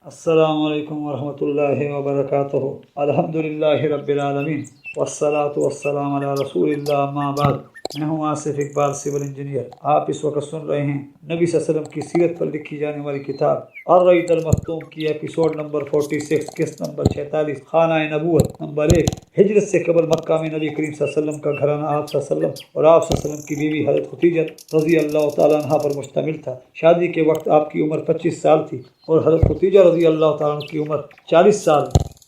السلام علیکم ورحمۃ اللہ وبرکاتہ۔ الحمدللہ رب العالمین والصلاة والسلام علی رسول اللہ، اما بعد۔ میں ہوں آصف اقبال، سول انجینئر۔ آپ اس وقت سن رہے ہیں نبی صلی اللہ علیہ وسلم کی سیرت پر لکھی جانے والی کتاب الرحیق المختوم کی ایپیسوڈ نمبر 46، قسط نمبر 46، خانہ نبوت نمبر 1۔ ہجرت سے قبل مکہ میں نبی کریم صلی اللہ علیہ وسلم کا گھرانہ آپ صلی اللہ علیہ وسلم اور آپ صلی اللہ علیہ وسلم کی بیوی حضرت خدیجہ رضی اللہ تعالیٰ عنہ پر مشتمل تھا۔ شادی کے وقت آپ کی عمر 25 سال تھی اور حضرت خدیجہ رضی اللہ تعالیٰ عنہ کی عمر 40 سال۔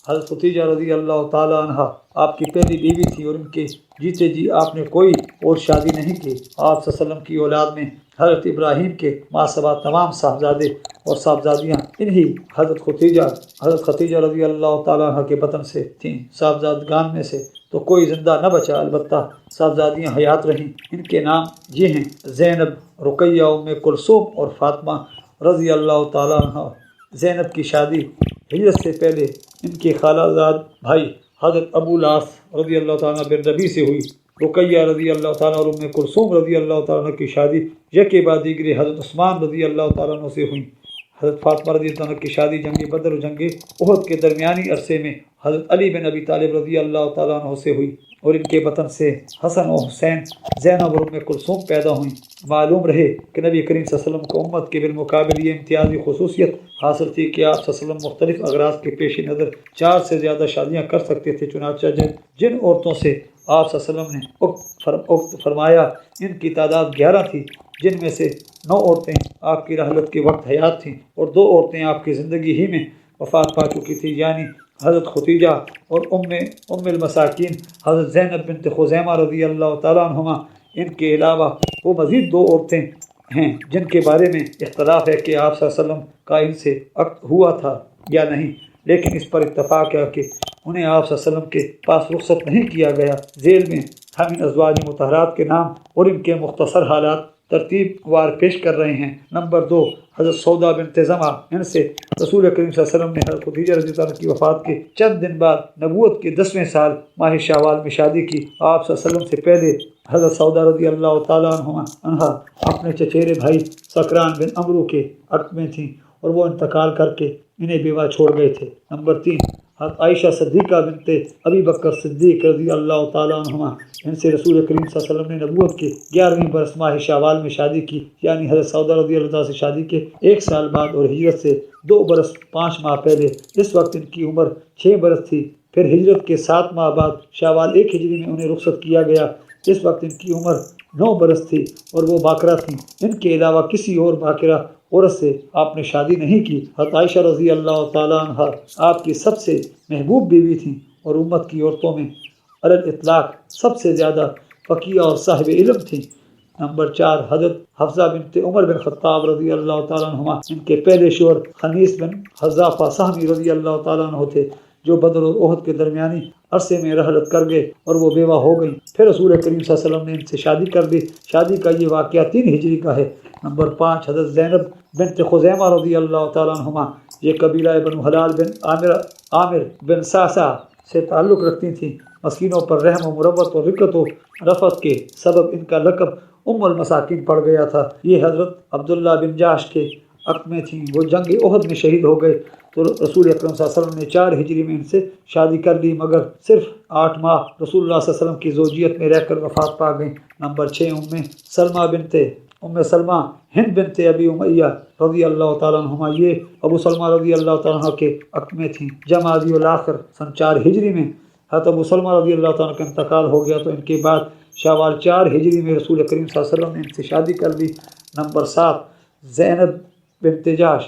حضرت خدیجہ رضی اللہ تعالیٰ عنہ آپ کی پہلی بیوی تھی اور ان کے جیتے جی آپ نے کوئی اور شادی نہیں کی۔ آپ صلی اللہ علیہ وسلم کی اولاد میں حضرت ابراہیم کے ماسوا تمام صاحبزادے اور صاحبزادیاں انہی حضرت خدیجہ رضی اللہ تعالیٰ عنہ کے بطن سے تھیں۔ صاحبزادگان میں سے تو کوئی زندہ نہ بچا، البتہ صاحبزادیاں حیات رہیں۔ ان کے نام یہ ہیں: زینب، رقیہ، ام کلثوم اور فاطمہ رضی اللہ تعالیٰ عنہ۔ زینب کی شادی ہجرت سے پہلے ان کے خالہ زاد بھائی حضرت ابو العاص رضی اللہ تعالیٰ بن ربیع سے ہوئی۔ رقیہ رضی اللہ تعالیٰ اور ام کلثوم رضی اللہ تعالیٰ کی شادی یکے بعد دیگرے حضرت عثمان رضی اللہ تعالیٰ عنہ سے ہوئی۔ حضرت فاطمہ رضی اللہ عنہ کی شادی جنگ بدر اور جنگ احد کے درمیانی عرصے میں حضرت علی بن ابی طالب رضی اللہ تعالیٰ عنہ سے ہوئی اور ان کے بطن سے حسن و حسین، زینب اور ام کلثوم پیدا ہوئیں۔ معلوم رہے کہ نبی کریم صلی اللہ علیہ وسلم کو امت کے بالمقابل یہ امتیازی خصوصیت حاصل تھی کہ آپ صلی اللہ علیہ وسلم مختلف اغراض کے پیش نظر 4 سے زیادہ شادیاں کر سکتے تھے۔ چنانچہ جن عورتوں سے آپ صلی اللہ علیہ وسلم نے عقد فرمایا ان کی تعداد 11 تھی، جن میں سے 9 عورتیں آپ کی رحلت کے وقت حیات تھیں اور 2 عورتیں آپ کی زندگی ہی میں وفات پا چکی تھی، یعنی حضرت خدیجہ اور ام المساکین حضرت زینب بنت خزیمہ رضی اللہ تعالیٰ عنہما۔ ان کے علاوہ وہ مزید 2 عورتیں ہیں جن کے بارے میں اختلاف ہے کہ آپ صلی اللہ علیہ وسلم کا ان سے عقد ہوا تھا یا نہیں، لیکن اس پر اتفاق ہے کہ انہیں آپ صلی اللہ علیہ وسلم کے پاس رخصت نہیں کیا گیا۔ ذیل میں ہم ان ازواج مطہرات کے نام اور ان کے مختصر حالات ترتیب وار پیش کر رہے ہیں۔ نمبر 2، حضرت سودا بنت زمعہ۔ ان سے رسول کریم صلی اللہ علیہ وسلم نے حضرت خدیجہ رضی اللہ عنہ کی وفات کے چند دن بعد نبوت کے 10ویں سال ماہ شوال میں شادی کی۔ آپ صلی اللہ علیہ وسلم سے پہلے حضرت سودا رضی اللہ تعالیٰ عنہ اپنے چچیرے بھائی سکران بن عمرو کے عقد میں تھیں اور وہ انتقال کر کے انہیں بیوہ چھوڑ گئے تھے۔ نمبر 3، حضرت عائشہ صدیقہ بنت ابی بکر صدیق رضی اللہ تعالیٰ عنہما۔ ان سے رسول کریم صلی اللہ علیہ وسلم نے نبوت کے 11ویں برس ماہ شوال میں شادی کی، یعنی حضرت سودا رضی اللہ تعالیٰ سے شادی کے 1 سال بعد اور ہجرت سے 2 برس 5 ماہ پہلے۔ اس وقت ان کی عمر 6 برس تھی۔ پھر ہجرت کے 7 ماہ بعد شوال 1 ہجری میں انہیں رخصت کیا گیا۔ اس وقت ان کی عمر 9 برس تھی اور وہ باکرہ تھیں۔ ان کے علاوہ کسی اور باکرہ عورت سے آپ نے شادی نہیں کی۔ حضرت عائشہ رضی اللہ تعالیٰ عنہ آپ کی سب سے محبوب بیوی تھیں اور امت کی عورتوں میں علی الاطلاق سب سے زیادہ فقیہ اور صاحب علم تھیں۔ نمبر 4، حضرت حفصہ بنت عمر بن خطاب رضی اللہ تعالیٰ عنہ۔ ان کے پہلے شوہر خنیس بن حذافہ سہمی رضی اللہ تعالیٰ عنہ تھے، جو بدر اور احد کے درمیانی عرصے میں رحلت کر گئے اور وہ بیوہ ہو گئیں۔ پھر رسول کریم صلی اللہ علیہ وسلم نے ان سے شادی کر دی۔ شادی کا یہ واقعہ 3 ہجری کا ہے۔ نمبر 5، حضرت زینب بنت خزیمہ رضی اللہ تعالیٰ عنہما۔ یہ قبیلہ بنو حلال بن عامر بن سعسع سے تعلق رکھتی تھیں۔ مسکینوں پر رحم و مروت اور رقت و رفت کے سبب ان کا لقب ام المساکین پڑ گیا تھا۔ یہ حضرت عبداللہ بن جاش کے عقد میں تھیں۔ وہ جنگ احد میں شہید ہو گئے تو رسول اکرم صلی اللہ علیہ وسلم نے 4 ہجری میں ان سے شادی کر لی، مگر صرف 8 ماہ رسول اللہ صلی اللہ علیہ وسلم کی زوجیت میں رہ کر وفات پا گئیں۔ نمبر 6، ام سلمہ ہند بنت ابی امیہ رضی اللہ تعالیٰ عنہما۔ یہ ابو سلمہ رضی اللہ تعالیٰ عنہ کے عقد میں تھیں۔ جمادی الاخر سن 4 ہجری میں حضرت ابو سلمہ رضی اللہ تعالیٰ عنہ کا انتقال ہو گیا تو ان کے بعد شوال 4 ہجری میں رسول کریم صلی اللہ علیہ وسلم نے ان سے شادی کر لی۔ نمبر 7، زینب بنت جاش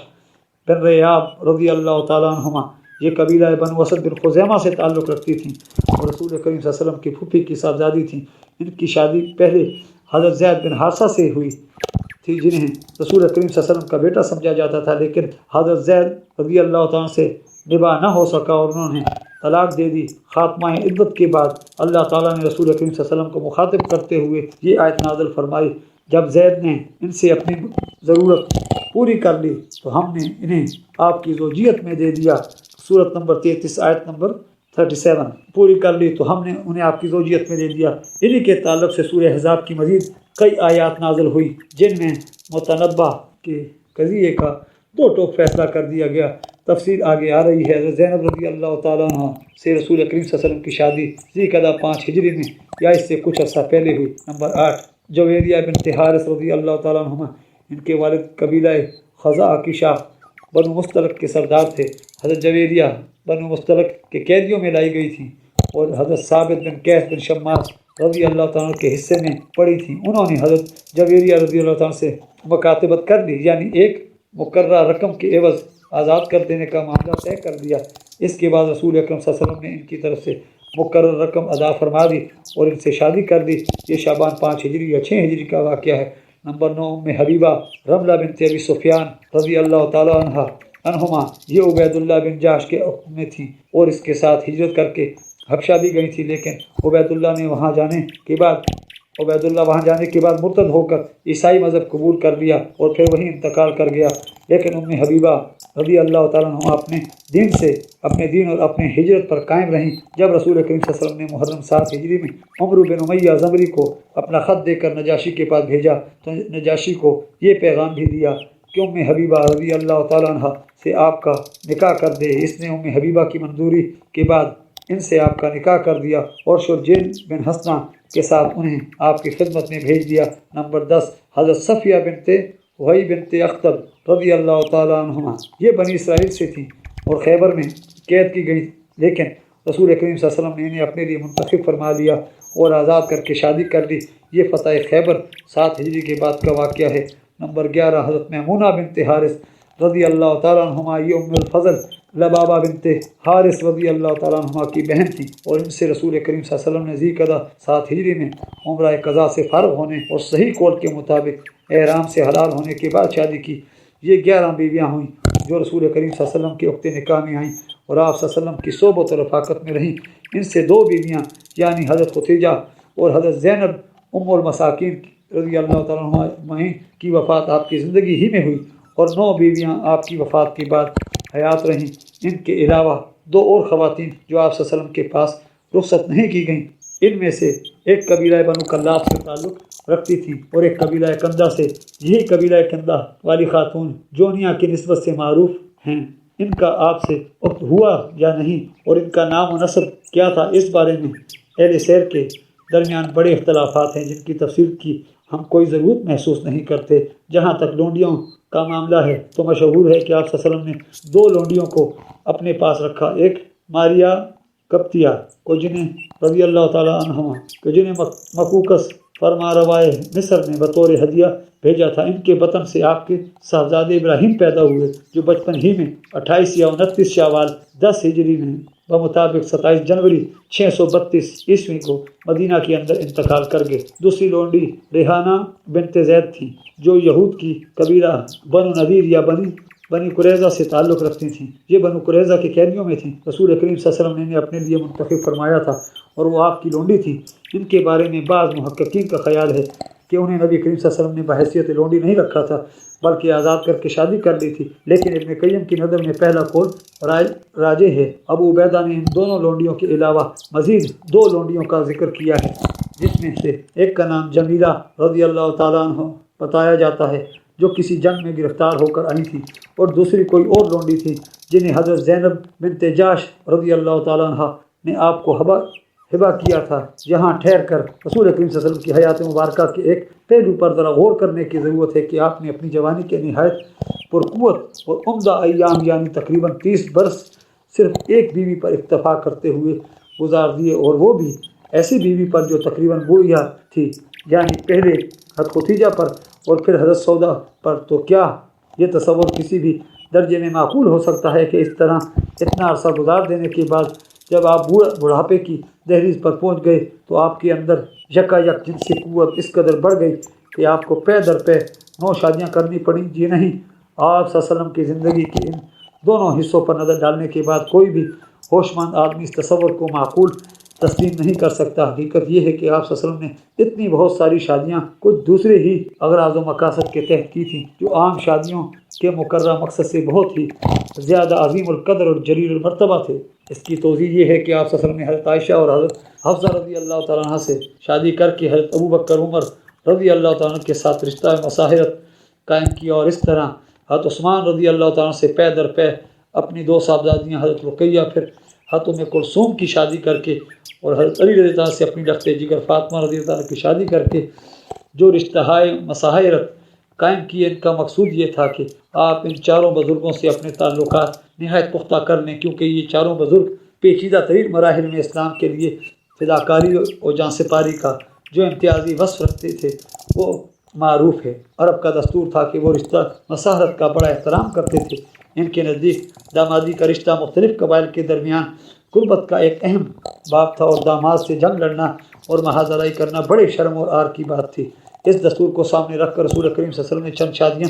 بن ریاب رضی اللہ تعالیٰ عنہما۔ یہ قبیلہ بنو اسد بن خزیمہ سے تعلق رکھتی تھیں اور رسول کریم صلی اللہ علیہ وسلم کی پھوپھی کی صاحبزادی تھیں۔ ان کی شادی پہلے حضرت زید بن حارثہ سے ہوئی تھی، جنہیں رسول کریم صلی اللہ علیہ وسلم کا بیٹا سمجھا جاتا تھا، لیکن حضرت زید رضی اللہ تعالیٰ سے نباہ نہ ہو سکا اور انہوں نے طلاق دے دی۔ خاتمہ عدت کے بعد اللہ تعالیٰ نے رسول کریم صلی اللہ علیہ وسلم کو مخاطب کرتے ہوئے یہ آیت نازل فرمائی: جب زید نے ان سے اپنی ضرورت پوری کر لی تو ہم نے انہیں آپ کی زوجیت میں دے دیا۔ سورت نمبر 33 آیت نمبر 37 پوری کر لی تو ہم نے انہیں آپ کی زوجیت میں دے دیا۔ انہی کے تعلق سے سورہ احزاب کی مزید کئی آیات نازل ہوئی جن میں متنبہ کے قضیے کا 2 ٹوک فیصلہ کر دیا گیا۔ تفصیل آگے آ رہی ہے۔ حضرت زینب رضی اللہ تعالیٰ عنہ سے رسول کریم صلی اللہ علیہ وسلم کی شادی ذی-القعدہ 5 ہجری میں یا اس سے کچھ عرصہ پہلے ہوئی۔ نمبر 8 جویریہ بنت حارث رضی اللہ تعالیٰ عنہ، ان کے والد قبیلہ خزاعہ کی شاخ بنو مستلق کے سردار تھے۔ حضرت جویریہ بنو مستلق کے قیدیوں میں لائی گئی تھیں اور حضرت ثابت بن قیس بن شماس رضی اللہ تعالیٰ عنہ کے حصے میں پڑی تھیں۔ انہوں نے حضرت جویریہ رضی اللہ تعالیٰ عنہ سے مکاتبت کر لی، یعنی ایک مقررہ رقم کے عوض آزاد کر دینے کا معاملہ طے کر دیا۔ اس کے بعد رسول اکرم صلی اللہ علیہ وسلم نے ان کی طرف سے مقرر رقم ادا فرما دی اور ان سے شادی کر دی۔ یہ شعبان 5 ہجری یا 6 ہجری کا واقعہ ہے۔ نمبر 9 ام حبیبہ رملہ بنت ابی سفیان رضی اللہ تعالیٰ عنہما، یہ عبید اللہ بن جاش کے حکم میں تھیں اور اس کے ساتھ ہجرت کر کے حبشہ بھی گئی تھی، لیکن عبید اللہ وہاں جانے کے بعد مرتد ہو کر عیسائی مذہب قبول کر لیا اور پھر وہیں انتقال کر گیا۔ لیکن ام حبیبہ رضی اللہ تعالیٰ عنہ اپنے دین اور اپنے ہجرت پر قائم رہیں۔ جب رسول کریم صلی اللہ علیہ وسلم نے محرم 7 ہجری میں عمرو بن امیہ زمری کو اپنا خط دے کر نجاشی کے پاس بھیجا تو نجاشی کو یہ پیغام بھی دیا کہ ام حبیبہ رضی اللہ تعالیٰ عنہ سے آپ کا نکاح کر دے۔ اس نے ام حبیبہ کی منظوری کے بعد ان سے آپ کا نکاح کر دیا اور شرجیل بن حسنہ کے ساتھ انہیں آپ کی خدمت میں بھیج دیا۔ نمبر 10 حضرت صفیہ بنت وحی بنت اختب رضی اللہ تعالیٰ عنہما، یہ بنی اسرائیل سے تھیں اور خیبر میں قید کی گئی، لیکن رسول کریم صلی اللہ علیہ وسلم نے انہیں اپنے لیے منتخب فرما لیا اور آزاد کر کے شادی کر لی۔ یہ فتح خیبر 7 ہجری کے بعد کا واقعہ ہے۔ نمبر 11 حضرت میمونہ بنت حارث رضی اللہ تعالیٰ عنہما، یہ ام الفضل لبابہ بنت حارث رضی اللہ تعالیٰ عنہما کی بہن تھیں اور ان سے رسول کریم صلی اللہ علیہ وسلم نے ذی-القعدہ 7 ہجری میں عمرہ قضاء سے فارغ ہونے اور صحیح قول کے مطابق احرام سے حلال ہونے کے بعد شادی کی۔ یہ 11 بیویاں ہوئیں جو رسول کریم صلی اللہ علیہ وسلم کے وقت نکاح میں آئیں اور آپ صلی اللہ علیہ وسلم کی صحبت و رفاقت میں رہیں۔ ان سے 2 بیویاں یعنی حضرت خدیجہ اور حضرت زینب ام المساکین رضی اللہ تعالیٰ عنہ کی وفات آپ کی زندگی ہی میں ہوئی اور 9 بیویاں آپ کی وفات کے بعد حیات رہیں۔ ان کے علاوہ 2 اور خواتین جو آپ صلی اللہ علیہ وسلم کے پاس رخصت نہیں کی گئیں، ان میں سے ایک قبیلہ بنو کلاب سے تعلق رکھتی تھیں اور ایک قبیلہ کندہ سے۔ یہی قبیلہ کندہ والی خاتون جونیا کی نسبت سے معروف ہیں۔ ان کا آپ سے عقد ہوا یا نہیں اور ان کا نام و نسب کیا تھا، اس بارے میں اہل سیر کے درمیان بڑے اختلافات ہیں جن کی تفصیل کی ہم کوئی ضرورت محسوس نہیں کرتے۔ جہاں تک لونڈیوں کا معاملہ ہے تو مشہور ہے کہ آپ صلی اللہ علیہ وسلم نے 2 لونڈیوں کو اپنے پاس رکھا، ایک ماریا کپتیہ کو جنہیں رضی اللہ تعالیٰ عنہما کہ جنہیں مکوکس فرما روائے مصر نے بطور ہدیہ بھیجا تھا۔ ان کے بطن سے آپ کے صاحبزادے ابراہیم پیدا ہوئے جو بچپن ہی میں 28 یا 29 شوال 10 ہجری میں بمطابق 27 جنوری 632 عیسوی کو مدینہ کے اندر انتقال کر گئے۔ دوسری لونڈی ریحانہ بنت زید تھی جو یہود کی قبیلہ بنو نذیر یا بنی قریظہ سے تعلق رکھتی تھیں۔ یہ بنو قریظہ کے قیدیوں میں تھیں۔ رسول کریم صلی اللہ علیہ وسلم نے انہیں اپنے لیے منتخب فرمایا تھا اور وہ آپ کی لونڈی تھی۔ ان کے بارے میں بعض محققین کا خیال ہے کہ انہیں نبی کریم صلی اللہ علیہ وسلم نے بحیثیت لونڈی نہیں رکھا تھا بلکہ آزاد کر کے شادی کر لی تھی، لیکن ابن قیم کی نظر میں پہلا قول راجح ہے۔ ابو عبیدہ نے ان دونوں لونڈیوں کے علاوہ مزید 2 لونڈیوں کا ذکر کیا ہے، جس میں سے ایک کا نام جمیلہ رضی اللہ تعالیٰ عنہ بتایا جاتا ہے جو کسی جنگ میں گرفتار ہو کر آئی تھی، اور دوسری کوئی اور لونڈی تھی جنہیں حضرت زینب بنت جاش رضی اللہ تعالیٰ عنہ نے آپ کو ہبہ کیا تھا۔ یہاں ٹھہر کر رسول کریم صلی اللہ علیہ وسلم کی حیات مبارکہ کے ایک پہلو پر ذرا غور کرنے کی ضرورت ہے کہ آپ نے اپنی جوانی کے نہایت پرقوت اور عمدہ ایام یعنی تقریباً 30 برس صرف ایک بیوی پر اکتفا کرتے ہوئے گزار دیے، اور وہ بھی ایسی بیوی پر جو تقریباً بوڑھیا تھی، یعنی پہلے حضرت خدیجہ پر اور پھر حضرت سودا پر۔ تو کیا یہ تصور کسی بھی درجے میں معقول ہو سکتا ہے کہ اس طرح اتنا عرصہ گزار دینے کے بعد جب آپ بڑھاپے کی دہلیز پر پہنچ گئے تو آپ کے اندر یکا یک جنسی قوت اس قدر بڑھ گئی کہ آپ کو پے در پے 9 شادیاں کرنی پڑیں؟ جی نہیں۔ آپ صلی اللہ علیہ وسلم کی زندگی کے ان دونوں حصوں پر نظر ڈالنے کے بعد کوئی بھی ہوش مند آدمی اس تصور کو معقول تسلیم نہیں کر سکتا۔ حقیقت یہ ہے کہ آپ صلی اللہ علیہ وسلم نے اتنی بہت ساری شادیاں کچھ دوسرے ہی اغراض و مقاصد کے تحت کی تھیں جو عام شادیوں کے مقررہ مقصد سے بہت ہی زیادہ عظیم القدر اور جلیل المرتبہ تھے۔ اس کی توضیح یہ ہے کہ آپ صلی اللہ علیہ وسلم نے حضرت عائشہ اور حضرت حفصہ رضی اللہ تعالیٰ عنہ سے شادی کر کے حضرت ابوبکر عمر رضی اللہ تعالیٰ عنہ کے ساتھ رشتہ مساہرت قائم کیا، اور اس طرح حضرت عثمان رضی اللہ تعالیٰ عنہ سے پے در پے اپنی 2 صاحبزادیاں حضرت رقیہ پھر حضرت ام کلثوم کی شادی کر کے اور حضرت علی رضی اللہ عنہ سے اپنی لخت جگر فاطمہ رضی اللہ عنہ کی شادی کر کے جو رشتہ مساحرت قائم کیے، ان کا مقصود یہ تھا کہ آپ ان چاروں بزرگوں سے اپنے تعلقات نہایت پختہ کر لیں، کیونکہ یہ چاروں بزرگ پیچیدہ ترین مراحل میں اسلام کے لیے فداکاری اور جان سپاری کا جو امتیازی وصف رکھتے تھے وہ معروف ہے۔ عرب کا دستور تھا کہ وہ رشتہ مساحرت کا بڑا احترام کرتے تھے۔ ان کے نزدیک دامادی کا رشتہ مختلف قبائل کے درمیان قربت کا ایک اہم باب تھا، اور داماد سے جنگ لڑنا اور محاذرائی کرنا بڑے شرم اور عار کی بات تھی۔ اس دستور کو سامنے رکھ کر رسول کریم صلی اللہ علیہ وسلم نے چند شادیاں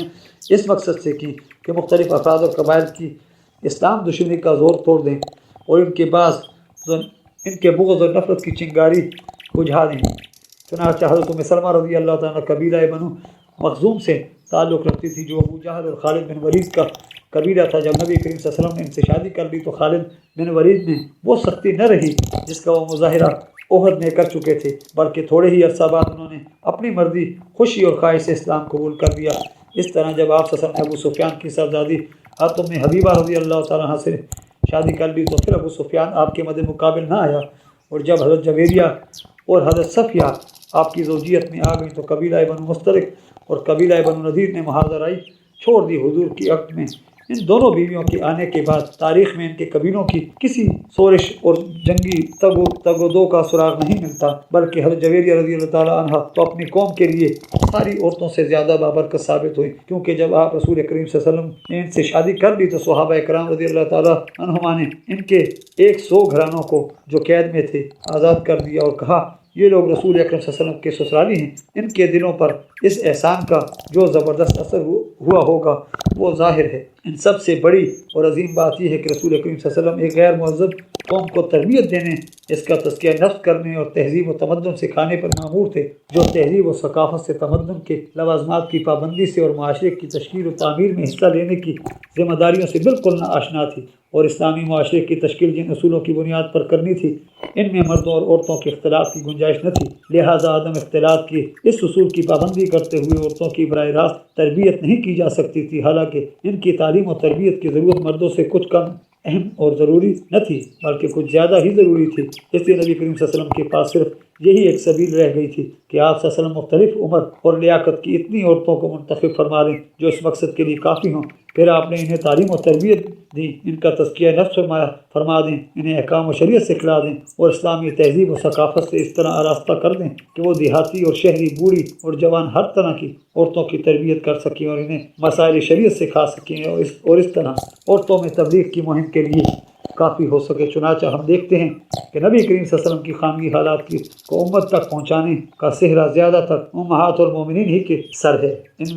اس مقصد سے کی کہ مختلف افراد اور قبائل کی اسلام دشمنی کا زور توڑ دیں اور ان کے بغض اور نفرت کی چنگاری بجھا دیں۔ چنانچہ حضرت ام سلمہ رضی اللہ تعالیٰ قبیلہ بنو مخزوم سے تعلق رکھتی تھی، جو ابو جہل اور خالد بن ولید کا قبیلہ تھا۔ جب نبی کریم صلی اللہ علیہ وسلم نے ان سے شادی کر لی تو خالد بن ولید میں وہ سختی نہ رہی جس کا وہ مظاہرہ احد میں کر چکے تھے، بلکہ تھوڑے ہی عرصہ بعد انہوں نے اپنی مرضی، خوشی اور خواہش سے اسلام قبول کر لیا۔ اس طرح جب آپ صلی اللہ علیہ وسلم نے ابو سفیان کی صاحبزادی حضرت ام حبیبہ رضی اللہ تعالیٰ عنہ سے شادی کر لی تو پھر ابو سفیان آپ کے مد مقابل نہ آیا، اور جب حضرت جویریہ اور حضرت صفیہ آپ کی زوجیت میں آ گئی تو قبیلہ بنو مسترق اور قبیلہ بنو نذیر نے محاذرائی چھوڑ دی۔ حضور کی عقد میں ان دونوں بیویوں کے آنے کے بعد تاریخ میں ان کے قبیلوں کی کسی شورش اور جنگی تگ و دو کا سراغ نہیں ملتا، بلکہ حضرت جویریہ رضی اللہ تعالیٰ عنہ تو اپنی قوم کے لیے ساری عورتوں سے زیادہ بابرکت ثابت ہوئی، کیونکہ جب آپ رسول کریم صلی اللہ علیہ وسلم نے ان سے شادی کر لی تو صحابہ کرام رضی اللہ تعالیٰ عنہما نے ان کے 100 گھرانوں کو جو قید میں تھے آزاد کر دیا اور کہا یہ لوگ رسول اکرم صلی اللہ علیہ وسلم کے سسرالی ہیں، ان کے دلوں پر اس احسان کا جو زبردست اثر ہوا ہوگا وہ ظاہر ہے۔ ان سب سے بڑی اور عظیم بات یہ ہے کہ رسول کریم صلی اللہ علیہ وسلم ایک غیر مہذب قوم کو تربیت دینے، اس کا تزکیہ نفس کرنے اور تہذیب و تمدن سکھانے پر مامور تھے، جو تہذیب و ثقافت سے، تمدن کے لوازمات کی پابندی سے اور معاشرے کی تشکیل و تعمیر میں حصہ لینے کی ذمہ داریوں سے بالکل نہ آشنا تھی، اور اسلامی معاشرے کی تشکیل جن اصولوں کی بنیاد پر کرنی تھی ان میں مردوں اور عورتوں کے اختلاط کی گنجائش نہ تھی، لہذا عدم اختلاط کی اس اصول کی پابندی کرتے ہوئے عورتوں کی براہ راست تربیت نہیں کی جا سکتی تھی، حالانکہ ان کی تعلیم و تربیت کی ضرورت مردوں سے کچھ کم اہم اور ضروری نہ تھی بلکہ کچھ زیادہ ہی ضروری تھی۔ اس لیے نبی کریم صلی اللہ علیہ وسلم کے پاس صرف یہی ایک سبیل رہ گئی تھی کہ آپ صلی اللہ علیہ وسلم مختلف عمر اور لیاقت کی اتنی عورتوں کو منتخب فرما دیں جو اس مقصد کے لیے کافی ہوں، پھر آپ نے انہیں تعلیم و تربیت دی، ان کا تزکیہ نفس فرما دیں، انہیں احکام و شریعت سکھلا دیں اور اسلامی تہذیب و ثقافت سے اس طرح آراستہ کر دیں کہ وہ دیہاتی اور شہری، بوڑھی اور جوان ہر طرح کی عورتوں کی تربیت کر سکیں اور انہیں مسائل شریعت سکھا سکیں اور اس طرح عورتوں میں تبلیغ کی مہم کے لیے کافی ہو سکے۔ چنانچہ ہم دیکھتے ہیں کہ نبی کریم صلی اللہ علیہ وسلم کی خانگی حالات کو امت تک پہنچانے کا صحرا زیادہ تر امہات المومنین ہی کے سر ہے۔ ان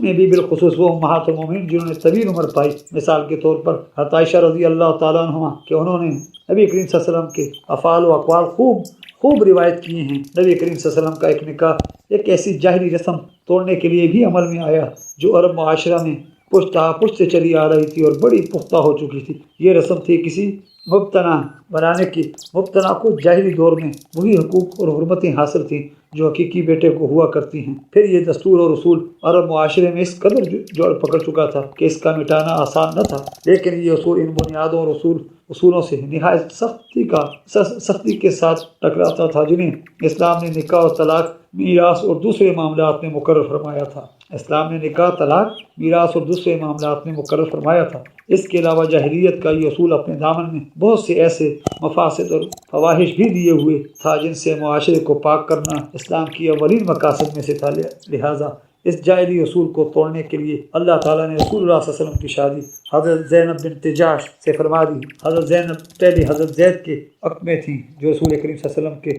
میں بھی بالخصوص وہ امہات المومنین جنہوں نے طویل عمر پائی، مثال کے طور پر حضرت عائشہ رضی اللہ تعالیٰ عنہما کہ انہوں نے نبی کریم صلی اللہ علیہ وسلم کے افعال و اقوال خوب روایت کیے ہیں۔ نبی کریم صلی اللہ علیہ وسلم کا ایک نکاح ایک ایسی جاہلی رسم توڑنے کے لیے بھی عمل میں آیا جو عرب معاشرہ میں پشت سے چلی آ رہی تھی اور بڑی پختہ ہو چکی تھی۔ یہ رسم تھی کسی مبتنا بنانے کی، مبتنا کو جاہلی دور میں وہی حقوق اور حرمتیں حاصل تھیں جو حقیقی بیٹے کو ہوا کرتی ہیں۔ پھر یہ دستور اور اصول عرب معاشرے میں اس قدر جوڑ پکڑ چکا تھا کہ اس کا مٹانا آسان نہ تھا، لیکن یہ اصول ان بنیادوں اور اصولوں سے نہایت سختی کے ساتھ ٹکراتا تھا جنہیں اسلام نے نکاح اور طلاق، میراث اور دوسرے معاملات میں مقرر فرمایا تھا۔ اسلام نے نکاح، طلاق، میراث اور دوسرے معاملات میں مقرر فرمایا تھا۔ اس کے علاوہ جاہلیت کا یہ اصول اپنے دامن میں بہت سے ایسے مفاسد اور فواحش بھی لیے ہوئے تھا جن سے معاشرے کو پاک کرنا اسلام کی اولین مقاصد میں سے تھا۔ لہٰذا اس جاہلی اصول کو توڑنے کے لیے اللہ تعالیٰ نے رسول اللہ صلی اللہ علیہ وسلم کی شادی حضرت زینب بنت جاش سے فرما دی۔ حضرت زینب پہلی حضرت زید کے عقد میں تھیں جو رسول کریم صلی اللہ علیہ وسلم کے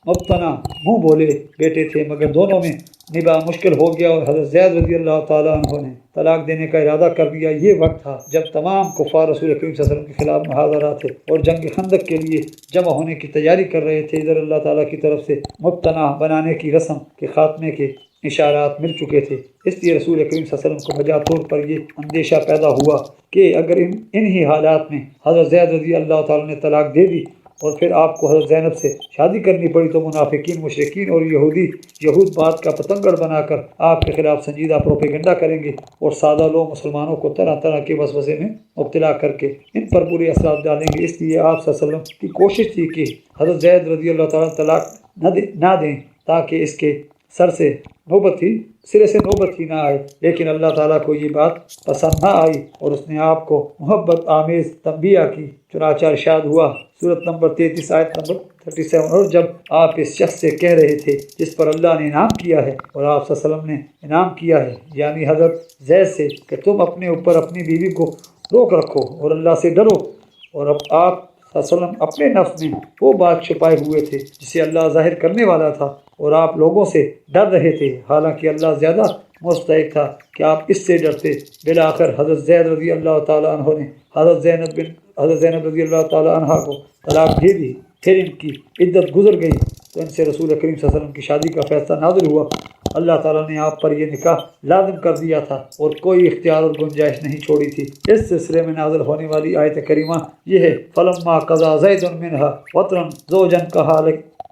مبتنا منہ بولے بیٹے تھے، مگر دونوں میں نباہ مشکل ہو گیا اور حضرت زید رضی اللہ تعالیٰ عنہ نے طلاق دینے کا ارادہ کر دیا۔ یہ وقت تھا جب تمام کفار رسول کریم صلی اللہ علیہ وسلم کے خلاف محاذرات تھے اور جنگ خندق کے لیے جمع ہونے کی تیاری کر رہے تھے۔ ادھر اللہ تعالیٰ کی طرف سے مبتنا بنانے کی رسم کے خاتمے کے اشارات مل چکے تھے، اس لیے رسول کریم صلی اللہ علیہ وسلم کو بجا طور پر یہ اندیشہ پیدا ہوا کہ اگر انہی حالات میں حضرت زید رضی اللہ تعالیٰ نے طلاق دے دی اور پھر آپ کو حضرت زینب سے شادی کرنی پڑی تو منافقین، مشرکین اور یہود بات کا پتنگڑ بنا کر آپ کے خلاف سنجیدہ پروپیگنڈا کریں گے اور سادہ لوگ مسلمانوں کو طرح طرح کے وسوسے میں مبتلا کر کے ان پر برے اثرات ڈالیں گے۔ اس لیے آپ صلی اللہ علیہ وسلم کی کوشش تھی کہ حضرت زید رضی اللہ تعالیٰ طلاق نہ دیں تاکہ اس کے سرے سے نوبت ہی نہ آئے، لیکن اللہ تعالیٰ کو یہ بات پسند نہ آئی اور اس نے آپ کو محبت آمیز تنبیہ کی۔ چنانچہ ارشاد ہوا سورۃ نمبر 33 آیت نمبر 37، اور جب آپ اس شخص سے کہہ رہے تھے جس پر اللہ نے انعام کیا ہے اور آپ صلی اللہ علیہ وسلم نے انعام کیا ہے، یعنی حضرت زید سے، کہ تم اپنے اوپر اپنی بیوی کو روک رکھو اور اللہ سے ڈرو، اور اب آپ صلی اللہ علیہ وسلم اپنے نفس میں وہ بات چھپائے ہوئے تھے جسے اللہ ظاہر کرنے والا تھا اور آپ لوگوں سے ڈر رہے تھے، حالانکہ اللہ زیادہ مستحق تھا کہ آپ اس سے ڈرتے۔ بالآخر حضرت زید رضی اللہ تعالیٰ عنہ نے حضرت زینب رضی اللہ تعالیٰ عنہ کو طلاق دے دی۔ پھر ان کی عدت گزر گئی تو ان سے رسول کریم صلی اللہ علیہ وسلم کی شادی کا فیصلہ نازل ہوا۔ اللہ تعالیٰ نے آپ پر یہ نکاح لازم کر دیا تھا اور کوئی اختیار اور گنجائش نہیں چھوڑی تھی۔ اس سلسلے میں نازل ہونے والی آیت کریمہ یہ ہے، فَلَمَّا قَضَىٰ زَيْدٌ مِّنْهَا وَطْرًا زَوْجًا كَهَا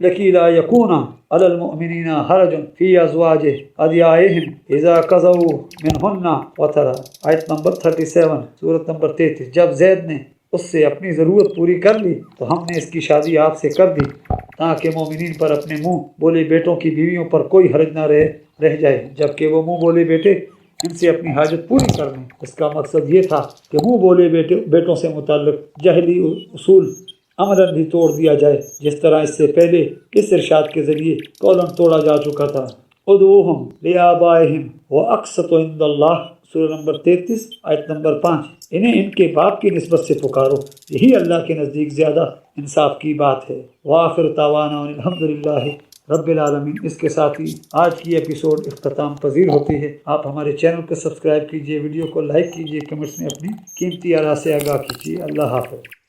لَكِي لَا يَكُونَ عَلَى الْمُؤْمِنِينَ حَرَجٌ فِي أَزْوَاجِ أَدْعِيَائِهِمْ إِذَا قَضَوْا مِنْهُنَّ وَطْرًا، آیت نمبر 37 سورۃ نمبر 33۔ جب زید نے اس سے اپنی ضرورت پوری کر لی تو ہم نے اس کی شادی آپ سے کر دی تاکہ مومنین پر اپنے منہ بولے بیٹوں کی بیویوں پر کوئی حرج نہ رہ جائے، جبکہ وہ منہ بولے بیٹے ان سے اپنی حاجت پوری کر لیں۔ اس کا مقصد یہ تھا کہ منہ بولے بیٹوں سے متعلق جہلی اصول عملاً بھی توڑ دیا جائے، جس طرح اس سے پہلے اس ارشاد کے ذریعے قولاً توڑا جا چکا تھا، ادعوہم لآبائہم واقسطوا عند اللہ، سورہ نمبر 33 آیت نمبر 5۔ انہیں ان کے باپ کی نسبت سے پکارو، یہی اللہ کے نزدیک زیادہ انصاف کی بات ہے۔ وآخر دعوانا الحمدللہ رب العالمین۔ اس کے ساتھ ہی آج کی ایپیسوڈ اختتام پذیر ہوتی ہے۔ آپ ہمارے چینل کو سبسکرائب کیجئے، ویڈیو کو لائک کیجئے، کمنٹس میں اپنی قیمتی آراء سے آگاہ کیجئے۔ اللہ حافظ۔